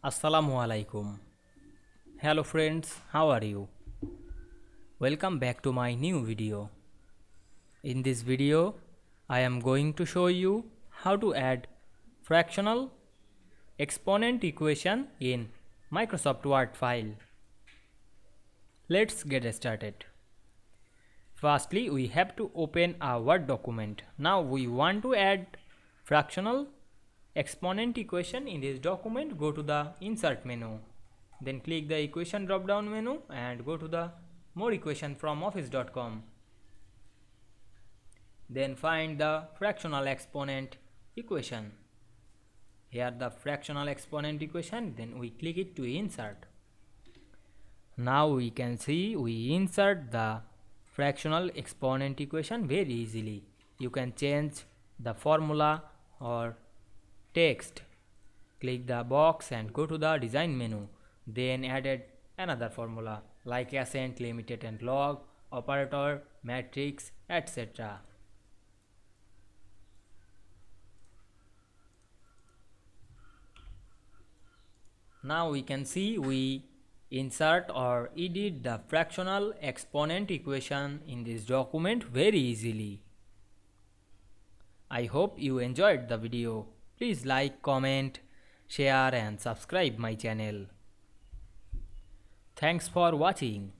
Assalamu Walaikum. Hello friends, how are you? Welcome back to my new video. In this video, I am going to show you how to add fractional exponent equation in Microsoft Word file. Let's get started. Firstly, we have to open a Word document. Now we want to add fractional exponent equation in this document. Go to the insert menu, then click the equation drop down menu and go to the more equation from office.com. Then find the fractional exponent equation. Here the fractional exponent equation, then we click it to insert. Now we can see we insert the fractional exponent equation very easily. You can change the formula or text. Click the box and go to the design menu. Then added another formula like accent, limited and log, operator, matrix, etc. Now we can see we insert or edit the fractional exponent equation in this document very easily. I hope you enjoyed the video. Please like, comment, share and subscribe my channel. Thanks for watching.